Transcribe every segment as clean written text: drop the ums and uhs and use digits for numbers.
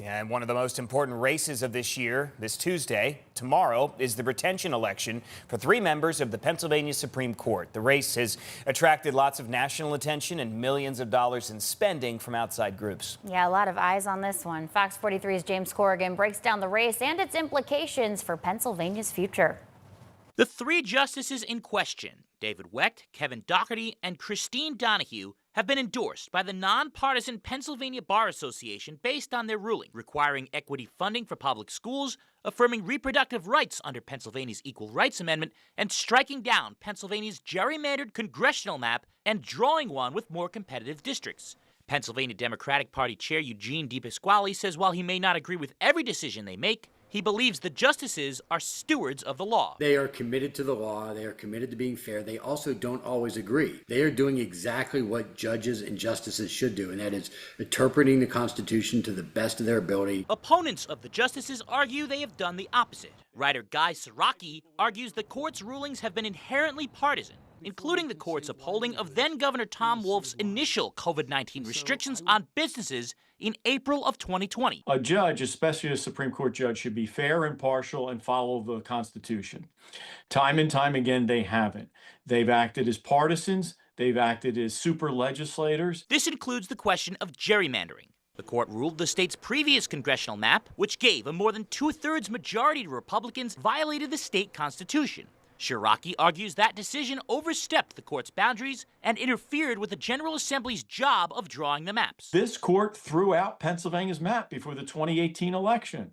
And one of the most important races of this year, this Tuesday, tomorrow, is the retention election for 3 members of the Pennsylvania Supreme Court. The race has attracted lots of national attention and millions of dollars in spending from outside groups. Yeah, a lot of eyes on this one. Fox 43's James Corrigan breaks down the race and its implications for Pennsylvania's future. The 3 justices in question, David Wecht, Kevin Dougherty, and Christine Donohue, have been endorsed by the nonpartisan Pennsylvania Bar Association based on their ruling, requiring equity funding for public schools, affirming reproductive rights under Pennsylvania's Equal Rights Amendment, and striking down Pennsylvania's gerrymandered congressional map and drawing one with more competitive districts. Pennsylvania Democratic Party Chair Eugene DePasquale says while he may not agree with every decision they make, he believes the justices are stewards of the law. They are committed to the law. They are committed to being fair. They also don't always agree. They are doing exactly what judges and justices should do, and that is interpreting the Constitution to the best of their ability. Opponents of the justices argue they have done the opposite. Writer Guy Siraki argues the court's rulings have been inherently partisan, including the court's upholding of then-Governor Tom Wolf's initial COVID-19 restrictions on businesses in April of 2020. A judge, especially a Supreme Court judge, should be fair, impartial, and follow the Constitution. Time and time again, they haven't. They've acted as partisans. They've acted as super legislators. This includes the question of gerrymandering. The court ruled the state's previous congressional map, which gave a more than 2/3 majority to Republicans, violated the state constitution. Siraki argues that decision overstepped the court's boundaries and interfered with the General Assembly's job of drawing the maps. This court threw out Pennsylvania's map before the 2018 election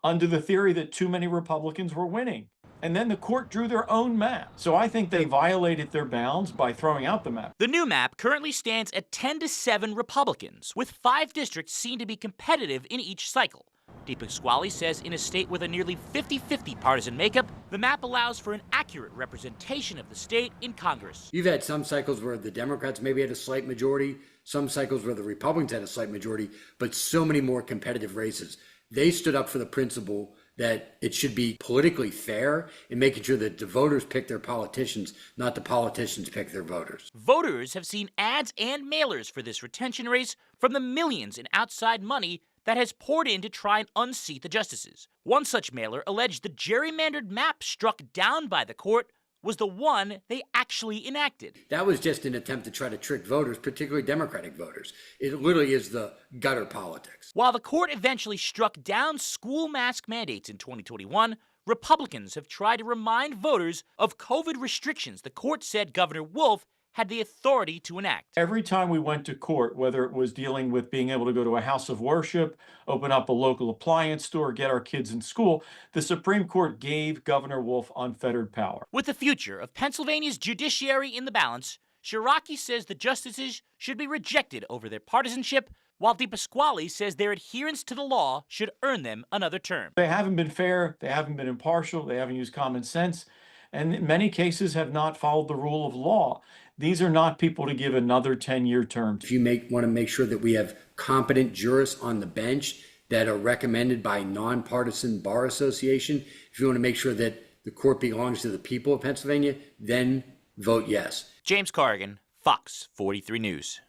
under the theory that too many Republicans were winning. And then the court drew their own map. So I think they violated their bounds by throwing out the map. The new map currently stands at 10-7 Republicans, with 5 districts seen to be competitive in each cycle. DePasquale says in a state with a nearly 50-50 partisan makeup, the map allows for an accurate representation of the state in Congress. You've had some cycles where the Democrats maybe had a slight majority, some cycles where the Republicans had a slight majority, but so many more competitive races. They stood up for the principle that it should be politically fair in making sure that the voters pick their politicians, not the politicians pick their voters. Voters have seen ads and mailers for this retention race from the millions in outside money that has poured in to try and unseat the justices. One such mailer alleged the gerrymandered map struck down by the court was the one they actually enacted. That was just an attempt to try to trick voters, particularly Democratic voters. It literally is the gutter politics. While the court eventually struck down school mask mandates in 2021, Republicans have tried to remind voters of COVID restrictions the court said Governor Wolf had the authority to enact. Every time we went to court, whether it was dealing with being able to go to a house of worship, open up a local appliance store, get our kids in school, the Supreme Court gave Governor Wolf unfettered power. With the future of Pennsylvania's judiciary in the balance, Siraki says the justices should be rejected over their partisanship, while DePasquale says their adherence to the law should earn them another term. They haven't been fair, they haven't been impartial, they haven't used common sense, and in many cases have not followed the rule of law. These are not people to give another 10-year term. If you want to make sure that we have competent jurists on the bench that are recommended by nonpartisan bar association, if you want to make sure that the court belongs to the people of Pennsylvania, then vote yes. James Corrigan, Fox 43 News.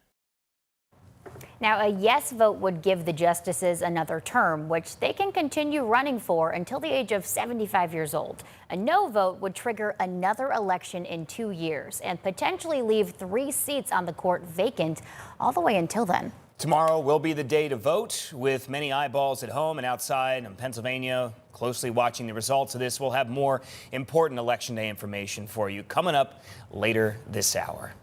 Now, a yes vote would give the justices another term, which they can continue running for until the age of 75 years old. A no vote would trigger another election in 2 years and potentially leave 3 seats on the court vacant all the way until then. Tomorrow will be the day to vote, with many eyeballs at home and outside in Pennsylvania closely watching the results of this. We'll have more important Election Day information for you coming up later this hour.